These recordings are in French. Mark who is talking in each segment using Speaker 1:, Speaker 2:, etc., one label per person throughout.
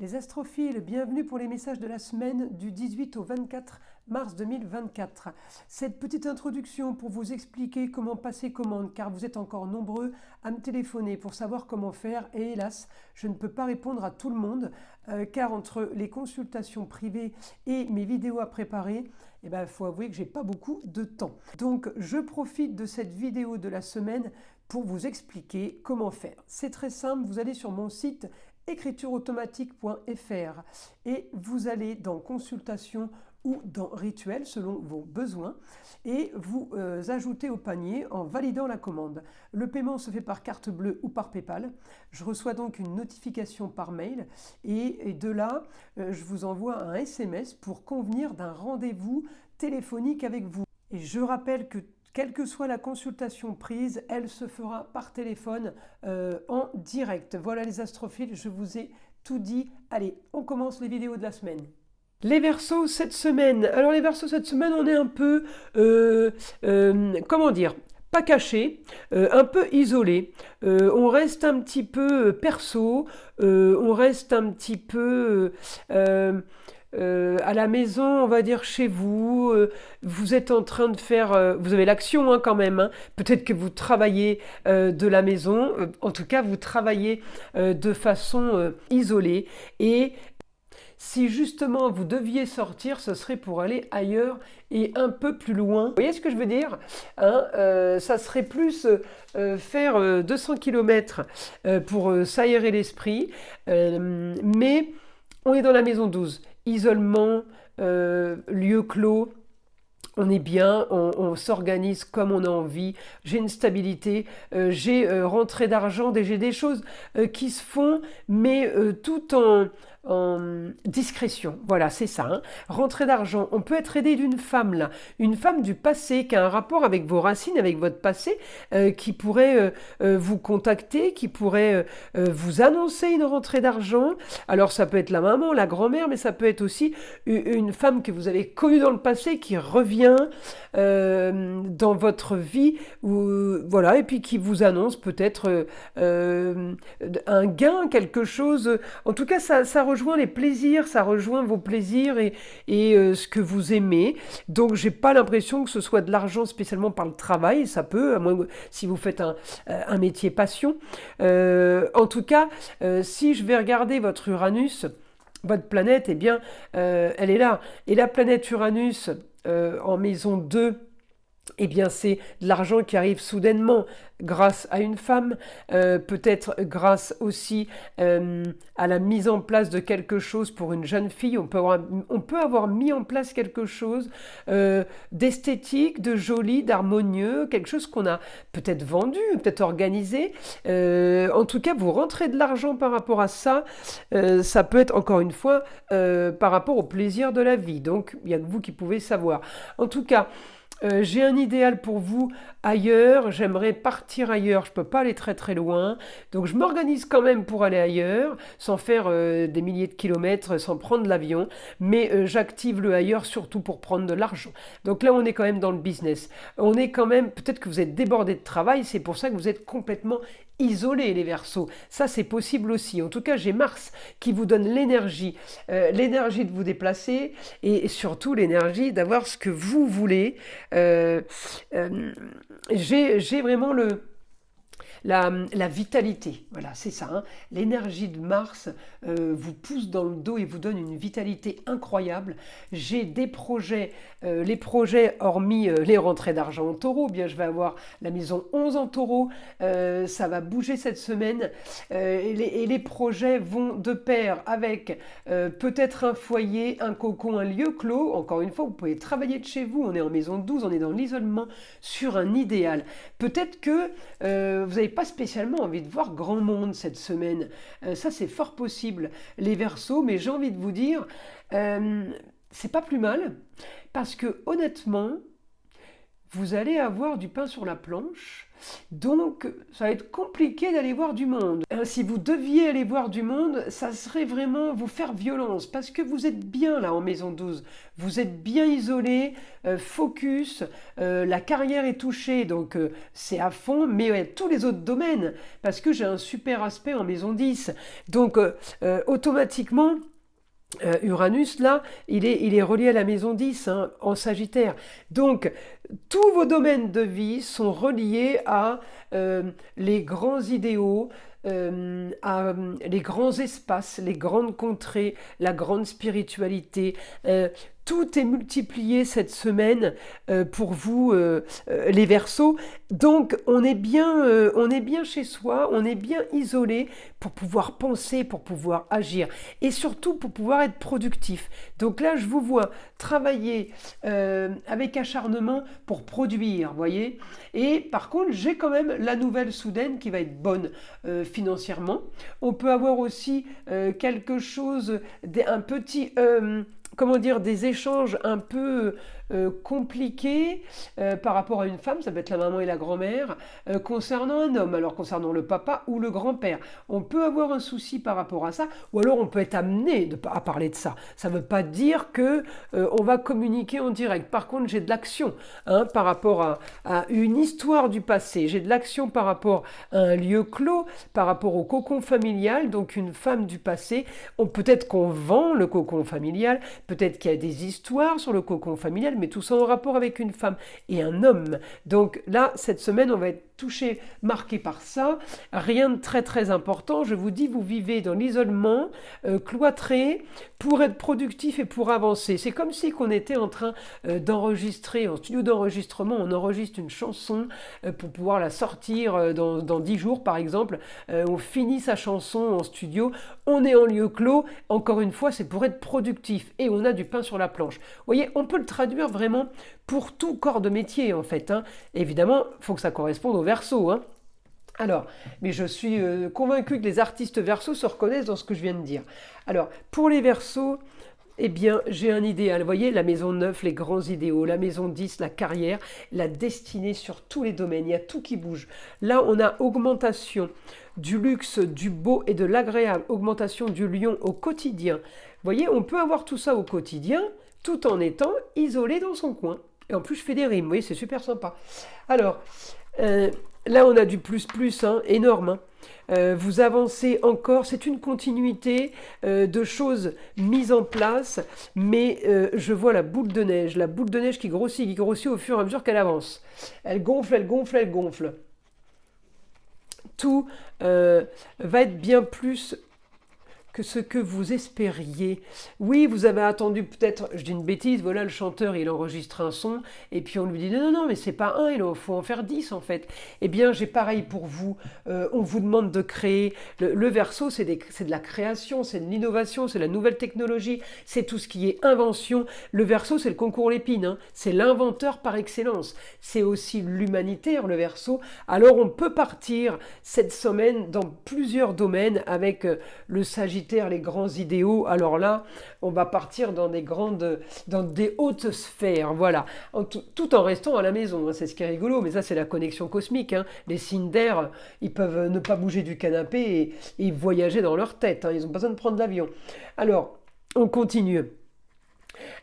Speaker 1: Les astrophiles, bienvenue pour les messages de la semaine du 18 au 24 mars 2024. Cette petite introduction pour vous expliquer comment passer commande, car vous êtes encore nombreux à me téléphoner pour savoir comment faire, et hélas, je ne peux pas répondre à tout le monde, car entre les consultations privées et mes vidéos à préparer, il faut avouer que j'ai pas beaucoup de temps. Donc je profite de cette vidéo de la semaine pour vous expliquer comment faire. C'est très simple, vous allez sur mon site écritureautomatique.fr et vous allez dans consultation ou dans rituel selon vos besoins et vous ajoutez au panier en validant la commande. Le paiement se fait par carte bleue ou par PayPal. Je reçois donc une notification par mail et de là je vous envoie un SMS pour convenir d'un rendez-vous téléphonique avec vous. Et je rappelle que quelle que soit la consultation prise, elle se fera par téléphone en direct. Voilà les astrophiles, je vous ai tout dit. Allez, on commence les vidéos de la semaine. Les Verseaux cette semaine. Alors les Verseaux cette semaine, on est un peu, comment dire, pas caché, un peu isolé. On reste un petit peu perso, on reste un petit peu à la maison, on va dire chez vous, vous êtes en train de faire, vous avez l'action quand même, hein. Peut-être que vous travaillez de la maison, en tout cas vous travaillez de façon isolée et si justement vous deviez sortir, ce serait pour aller ailleurs et un peu plus loin. Vous voyez ce que je veux dire, hein, ça serait plus faire 200 km pour s'aérer l'esprit, mais on est dans la maison 12. Isolement, lieu clos, on est bien, on s'organise comme on a envie, j'ai une stabilité, j'ai rentrée d'argent, j'ai des choses qui se font, mais tout en discrétion. Voilà, c'est ça. Hein. Rentrée d'argent. On peut être aidé d'une femme, là. Une femme du passé qui a un rapport avec vos racines, avec votre passé, qui pourrait vous contacter, qui pourrait vous annoncer une rentrée d'argent. Alors, ça peut être la maman, la grand-mère, mais ça peut être aussi une femme que vous avez connue dans le passé qui revient dans votre vie, voilà, et puis qui vous annonce peut-être un gain, quelque chose. En tout cas, ça rejoint les plaisirs, ça rejoint vos plaisirs et ce que vous aimez. Donc, j'ai pas l'impression que ce soit de l'argent spécialement par le travail. Ça peut, à moins si vous faites un métier passion. En tout cas, si je vais regarder votre Uranus, votre planète, eh bien, elle est là. Et la planète Uranus, en maison 2, eh bien, c'est de l'argent qui arrive soudainement grâce à une femme, peut-être grâce aussi à la mise en place de quelque chose pour une jeune fille. On peut avoir mis en place quelque chose d'esthétique, de joli, d'harmonieux, quelque chose qu'on a peut-être vendu, peut-être organisé. En tout cas, vous rentrez de l'argent par rapport à ça. Ça peut être, encore une fois, par rapport au plaisir de la vie. Donc, il n'y a que vous qui pouvez savoir. En tout cas, j'ai un idéal pour vous ailleurs, j'aimerais partir ailleurs, je ne peux pas aller très très loin, donc je m'organise quand même pour aller ailleurs, sans faire des milliers de kilomètres, sans prendre l'avion, mais j'active le ailleurs surtout pour prendre de l'argent. Donc là on est quand même dans le business, on est quand même, peut-être que vous êtes débordé de travail, c'est pour ça que vous êtes complètement isolés les Verseaux, ça c'est possible aussi. En tout cas j'ai Mars qui vous donne l'énergie de vous déplacer et surtout l'énergie d'avoir ce que vous voulez. J'ai vraiment la vitalité, voilà, c'est ça. Hein. L'énergie de Mars vous pousse dans le dos et vous donne une vitalité incroyable. J'ai des projets, les projets hormis les rentrées d'argent en taureau, bien je vais avoir la maison 11 en taureau, ça va bouger cette semaine et les projets vont de pair avec peut-être un foyer, un cocon, un lieu clos. Encore une fois, vous pouvez travailler de chez vous, on est en maison 12, on est dans l'isolement sur un idéal. Peut-être que vous n'avez pas spécialement envie de voir grand monde cette semaine. Ça, c'est fort possible, les Verseaux, mais j'ai envie de vous dire, c'est pas plus mal, parce que honnêtement, vous allez avoir du pain sur la planche. Donc, ça va être compliqué d'aller voir du monde. Si vous deviez aller voir du monde, ça serait vraiment vous faire violence, parce que vous êtes bien là en maison 12. Vous êtes bien isolé, focus, la carrière est touchée, donc c'est à fond, mais tous les autres domaines, parce que j'ai un super aspect en maison 10. Donc, automatiquement, Uranus, là, il est relié à la maison 10, hein, en Sagittaire. Donc, tous vos domaines de vie sont reliés à les grands idéaux, à les grands espaces, les grandes contrées, la grande spiritualité. Tout est multiplié cette semaine pour vous, les Verseaux. Donc, on est bien chez soi, on est bien isolé pour pouvoir penser, pour pouvoir agir et surtout pour pouvoir être productif. Donc là, je vous vois travailler avec acharnement pour produire, voyez. Et par contre, j'ai quand même la nouvelle soudaine qui va être bonne financièrement. On peut avoir aussi quelque chose, un petit... comment dire, des échanges un peu compliqués par rapport à une femme, ça peut être la maman et la grand-mère, concernant un homme, alors concernant le papa ou le grand-père. On peut avoir un souci par rapport à ça, ou alors on peut être amené à parler de ça. Ça ne veut pas dire que on va communiquer en direct. Par contre, j'ai de l'action par rapport à une histoire du passé. J'ai de l'action par rapport à un lieu clos, par rapport au cocon familial, donc une femme du passé. Peut-être qu'on vend le cocon familial, peut-être qu'il y a des histoires sur le cocon familial, mais tout ça en rapport avec une femme et un homme. Donc là, cette semaine, on va être touché, marqué par ça. Rien de très très important. Je vous dis, vous vivez dans l'isolement, cloîtré, pour être productif et pour avancer. C'est comme si qu'on était en train d'enregistrer, en studio d'enregistrement, on enregistre une chanson pour pouvoir la sortir dans 10 jours par exemple. On finit sa chanson en studio, on est en lieu clos. Encore une fois, c'est pour être productif et on a du pain sur la planche. Vous voyez, on peut le traduire vraiment pour tout corps de métier en fait. Évidemment, il faut que ça corresponde au Verseau. Alors, mais je suis convaincu que les artistes Verseaux se reconnaissent dans ce que je viens de dire. Alors, pour les Verseaux, eh bien, j'ai un idéal. Vous voyez, la maison 9, les grands idéaux, la maison 10, la carrière, la destinée sur tous les domaines. Il y a tout qui bouge. Là, on a augmentation du luxe, du beau et de l'agréable, augmentation du lion au quotidien. Vous voyez, on peut avoir tout ça au quotidien tout en étant isolé dans son coin. Et en plus, je fais des rimes, vous voyez, c'est super sympa. Alors, là, on a du plus, énorme. Vous avancez encore, c'est une continuité de choses mises en place, mais je vois la boule de neige qui grossit au fur et à mesure qu'elle avance. Elle gonfle, elle gonfle, elle gonfle. Tout va être bien plus que ce que vous espériez. Oui, vous avez attendu peut-être, je dis une bêtise, voilà, le chanteur, il enregistre un son, et puis on lui dit, non, mais c'est pas un, il faut en faire 10 en fait. Eh bien, j'ai pareil pour vous. On vous demande de créer. Le Verseau, c'est de la création, c'est de l'innovation, c'est la nouvelle technologie, c'est tout ce qui est invention. Le Verseau, c'est le concours Lépine, c'est l'inventeur par excellence. C'est aussi l'humanitaire, le Verseau. Alors, on peut partir cette semaine dans plusieurs domaines avec le Sagittaire, les grands idéaux. Alors là, on va partir dans des hautes sphères, voilà, tout en restant à la maison. C'est ce qui est rigolo, mais ça c'est la connexion cosmique. Les signes d'air, ils peuvent ne pas bouger du canapé et voyager dans leur tête. Ils n'ont pas besoin de prendre l'avion. Alors, on continue.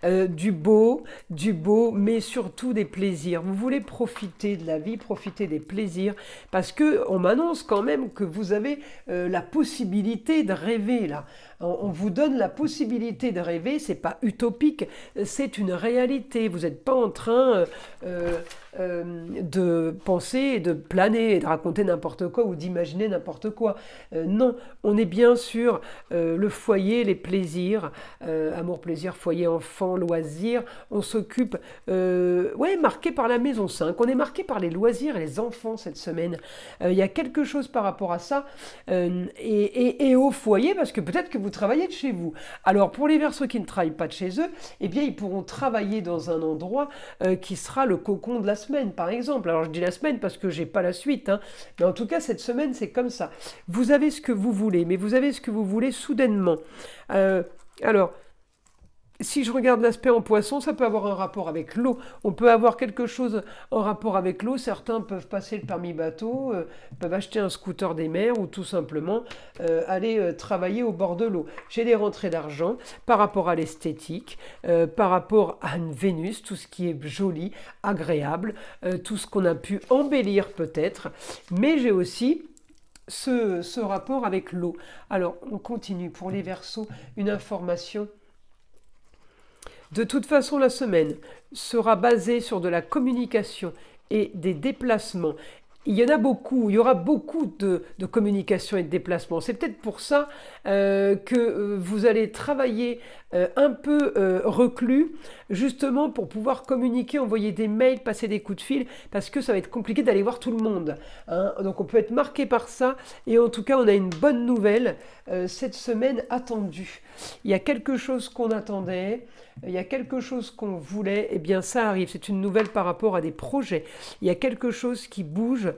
Speaker 1: Du beau, mais surtout des plaisirs. Vous voulez profiter de la vie, profiter des plaisirs, parce que on m'annonce quand même que vous avez la possibilité de rêver là. On vous donne la possibilité de rêver, c'est pas utopique, c'est une réalité. Vous n'êtes pas en train de penser, de planer, et de raconter n'importe quoi ou d'imaginer n'importe quoi. Non, on est bien sur le foyer, les plaisirs, amour, plaisir, foyer, enfant, loisirs. On s'occupe, marqué par la maison 5. On est marqué par les loisirs et les enfants cette semaine. Il y a quelque chose par rapport à ça et au foyer, parce que peut-être que vous travaillez de chez vous. Alors pour les Verseaux qui ne travaillent pas de chez eux, eh bien ils pourront travailler dans un endroit qui sera le cocon de la semaine, par exemple. Alors je dis la semaine parce que j'ai pas la suite, mais en tout cas cette semaine c'est comme ça. Vous avez ce que vous voulez, mais vous avez ce que vous voulez soudainement. Alors si je regarde l'aspect en poisson, ça peut avoir un rapport avec l'eau. On peut avoir quelque chose en rapport avec l'eau. Certains peuvent passer le permis bateau, peuvent acheter un scooter des mers ou tout simplement aller travailler au bord de l'eau. J'ai des rentrées d'argent par rapport à l'esthétique, par rapport à une Vénus, tout ce qui est joli, agréable, tout ce qu'on a pu embellir peut-être. Mais j'ai aussi ce rapport avec l'eau. Alors, on continue pour les Verseaux, une information. De toute façon, la semaine sera basée sur de la communication et des déplacements. Il y en a beaucoup, il y aura beaucoup de communication et de déplacements. C'est peut-être pour ça que vous allez travailler un peu reclus, justement pour pouvoir communiquer, envoyer des mails, passer des coups de fil, parce que ça va être compliqué d'aller voir tout le monde, hein. Donc on peut être marqué par ça, et en tout cas on a une bonne nouvelle cette semaine attendue. Il y a quelque chose qu'on attendait, il y a quelque chose qu'on voulait, et bien ça arrive. C'est une nouvelle par rapport à des projets. Il y a quelque chose qui bouge.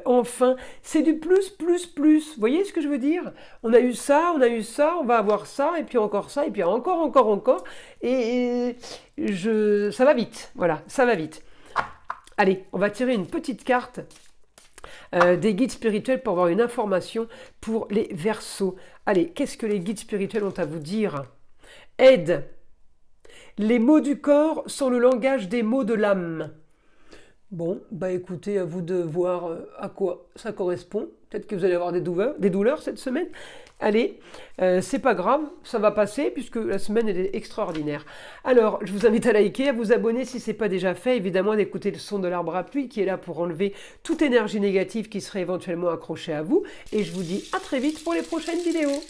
Speaker 1: Enfin, c'est du plus, plus, plus. Vous voyez ce que je veux dire? On a eu ça, on a eu ça, on va avoir ça, et puis encore ça, et puis encore, encore, encore. Ça va vite. Voilà, ça va vite. Allez, on va tirer une petite carte des guides spirituels pour avoir une information pour les Verseaux. Allez, qu'est-ce que les guides spirituels ont à vous dire? Aide. Les mots du corps sont le langage des mots de l'âme. Bon, bah écoutez, à vous de voir à quoi ça correspond. Peut-être que vous allez avoir des douleurs cette semaine. Allez, c'est pas grave, ça va passer puisque la semaine elle est extraordinaire. Alors, je vous invite à liker, à vous abonner si ce n'est pas déjà fait, évidemment d'écouter le son de l'arbre à pluie qui est là pour enlever toute énergie négative qui serait éventuellement accrochée à vous. Et je vous dis à très vite pour les prochaines vidéos.